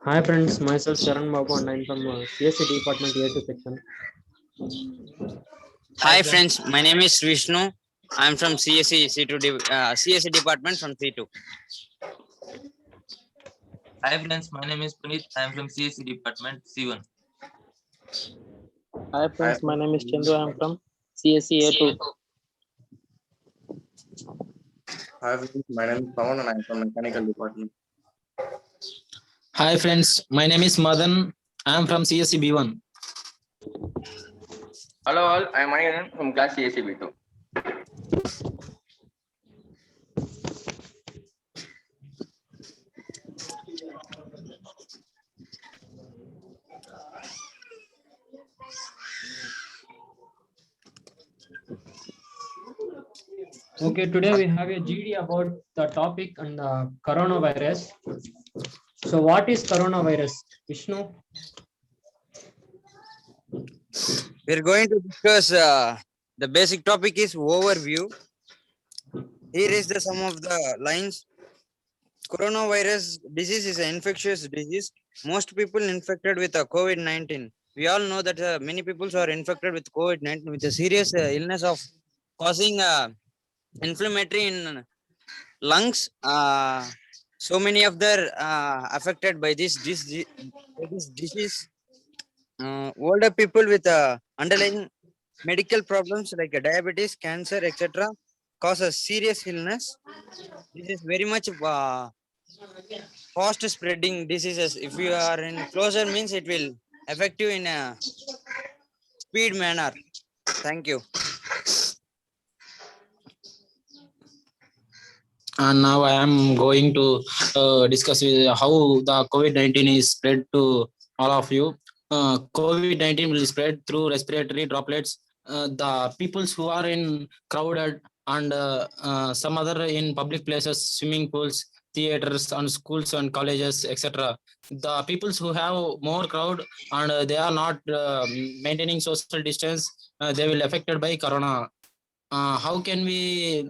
Hi friends, myself Sharan Babu and I'm from CSC Department A2 section. Hi friends, my name is Vishnu. I'm from CSE CSE department from C2. Hi friends, my name is Puneet. I am from CSE department C1. Hi friends, my name is Chandru. I am from CSE A2. Hi friends, my name is Pawan and I am from mechanical department. Hi friends, my name is Madan. I am from CSE B1. Hello all, I am Manigan from class CSE B2. Okay, today we have a GD about the topic and the coronavirus. So what is coronavirus? Vishnu? We're going to discuss the basic topic is overview. Here is the some of the lines. Coronavirus disease is an infectious disease. Most people infected with COVID-19. We all know that many people are infected with COVID-19 with a serious illness of causing inflammatory in lungs. So many of them affected by this disease. Older people with underlying medical problems like diabetes, cancer, etc., cause a serious illness. This is very much fast spreading diseases. If you are in closer means it will affect you in a speed manner. Thank you. And now I am going to discuss how the COVID-19 is spread to all of you. COVID-19 will spread through respiratory droplets. The peoples who are in crowded and some other in public places, swimming pools, theaters and schools and colleges, etc. The peoples who have more crowd and they are not maintaining social distance, they will affected by corona. How can we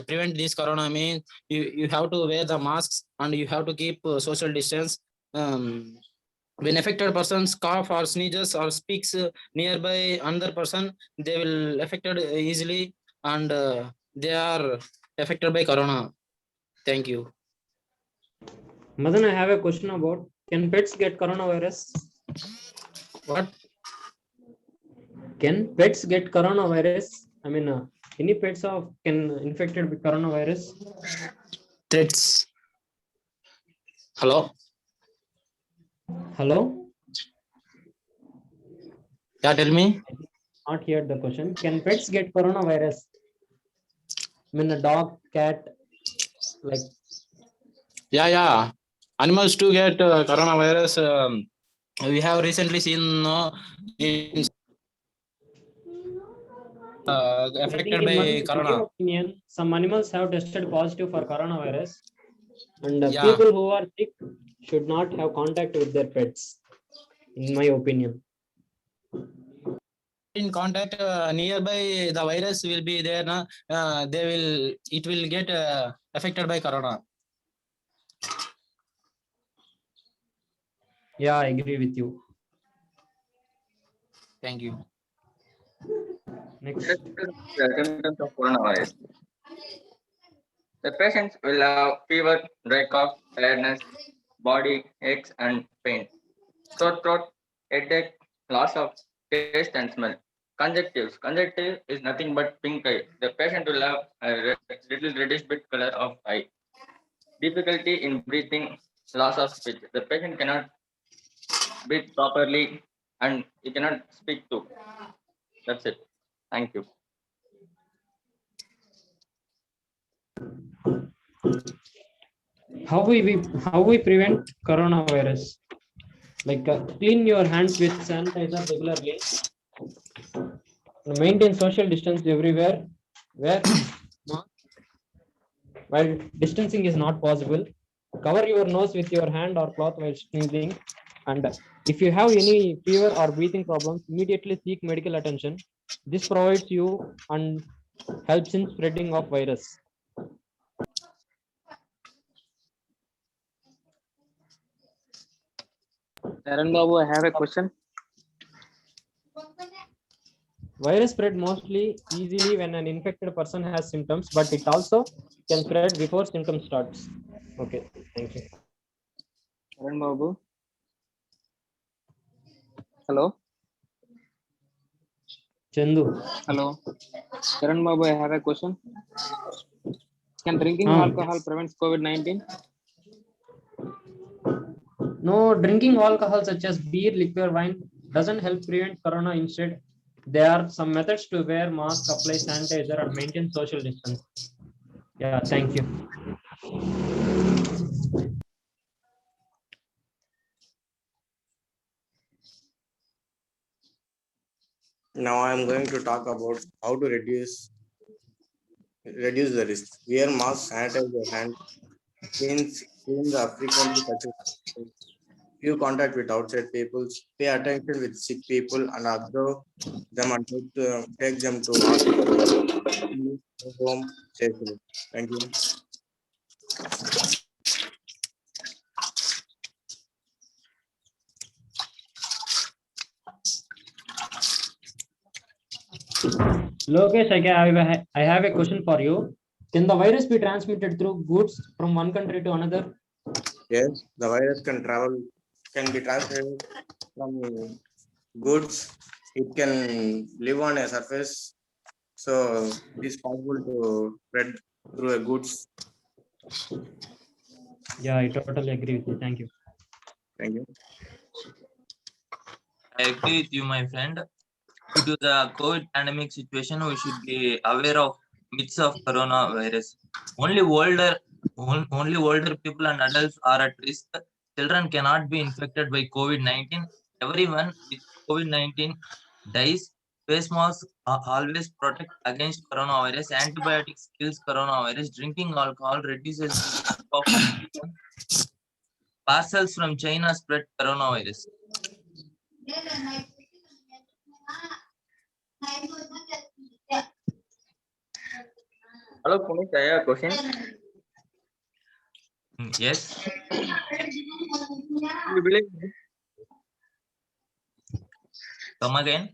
prevent this corona? Means you have to wear the masks and you have to keep social distance. When affected persons cough or sneezes or speaks nearby another person, they will affected easily and they are affected by corona. Thank you. Madan, I have a question about, can pets get coronavirus? What? Can pets get coronavirus? I mean, any pets can infected with coronavirus? Threats. Hello? Hello? Yeah, tell me. Not heard the question. Can pets get coronavirus? I mean, a dog, cat, like. Yeah. Animals too get coronavirus. We have recently seen in I think affected by in my corona. opinion, some animals have tested positive for coronavirus, and Yeah. people who are sick should not have contact with their pets, in my opinion. In contact nearby, the virus will be there. It will get affected by corona. Yeah, I agree with you. Thank you. Next. The symptoms of coronavirus. The patients will have fever, dry cough, tiredness, body aches and pain, sore throat, headache, loss of taste and smell. Conjunctives. Conjunctive is nothing but pink eye. The patient will have a little reddish bit color of eye. Difficulty in breathing, loss of speech. The patient cannot breathe properly and he cannot speak too. That's it. Thank you. How we prevent coronavirus? Like clean your hands with sanitizer regularly. Maintain social distance everywhere. Wear mask while distancing is not possible. Cover your nose with your hand or cloth while sneezing. And if you have any fever or breathing problems, immediately seek medical attention. This provides you and helps in spreading of virus. Karan Babu, I have a question. Virus spread mostly easily when an infected person has symptoms, but it also can spread before symptoms starts. Okay, thank you. Karan Babu. Hello. Chandu. Hello. Karan Babu, I have a question. Can drinking alcohol prevent COVID-19? No, drinking alcohol such as beer, liquor, wine doesn't help prevent corona. Instead, there are some methods to wear mask, apply sanitizer, and maintain social distance. Yeah, thank you. Now I am going to talk about how to reduce the risk. Wear mask, sanitize your hands, clean the frequently touches. Few contact with outside people, pay attention with sick people and observe them and take them to hospital, home safely. Thank you. Lokesh, I have a question for you. Can the virus be transmitted through goods from one country to another? Yes, the virus can be transmitted from goods. It can live on a surface, so it is possible to spread through a goods. Yeah, I totally agree with you. Thank you. Thank you. I agree with you, my friend. Due to the COVID pandemic situation, we should be aware of myths of coronavirus. Only older people and adults are at risk. Children cannot be infected by COVID-19. Everyone with COVID-19 dies. Face masks always protect against coronavirus. Antibiotics kills coronavirus. Drinking alcohol reduces the risk of infection. Parcels from China spread coronavirus. Hello, Puneet, I have a question. Yes. You believe Come again.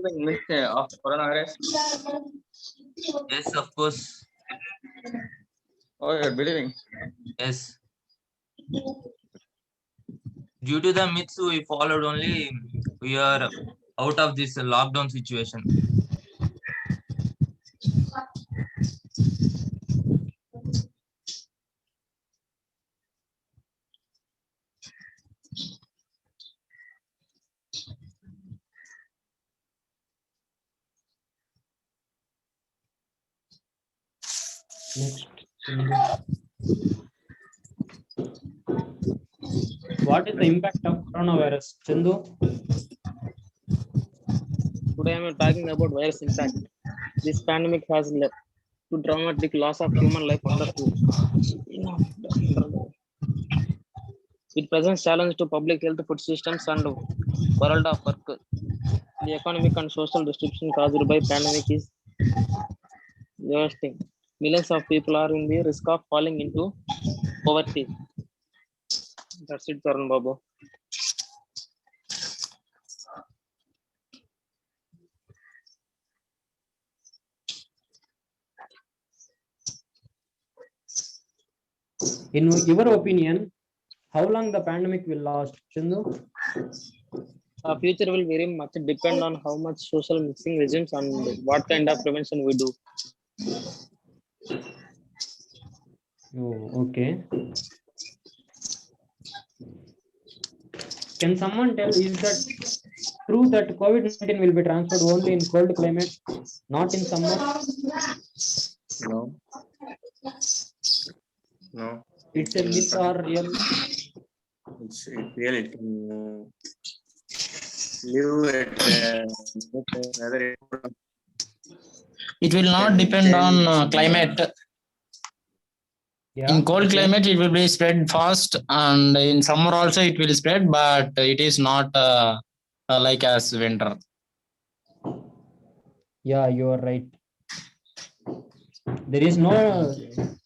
in myth of coronavirus? Yes, of course. Oh, you're believing. Yes. Due to the myths we followed only, we are out of this lockdown situation. Next. What is the impact of coronavirus? Chandu? Today I am talking about virus impact. This pandemic has led to dramatic loss of human life on the globe. It presents challenge to public health, food systems, and world of work. The economic and social disruption caused by pandemic is devastating. Millions of people are in the risk of falling into poverty. That's it, Karan Babu. In your opinion, how long the pandemic will last? Chandu? The future will very much depend on how much social mixing resumes and what kind of prevention we do. Oh, okay. Can someone tell, is that true that COVID-19 will be transferred only in cold climate, not in summer? No. No. It's a myth or real? It's real. It can live at another. It will not depend on climate. Yeah, In cold okay. climate, it will be spread fast, and in summer also it will spread, but it is not like as winter. Yeah, you are right. There is no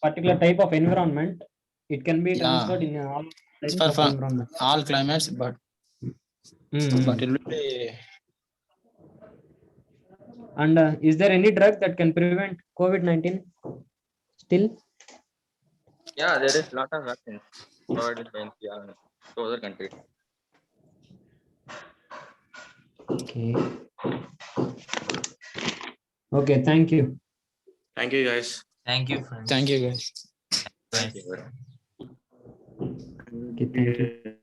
particular type of environment. It can be transferred in all It's for all climates, but it will be. And is there any drug that can prevent COVID-19 still? Yeah, there is lot of vaccines provided by India and to other countries. Okay. Okay, thank you. Thank you, guys. Thank you, friends. Thank you, guys. Thank you. Okay, thank you.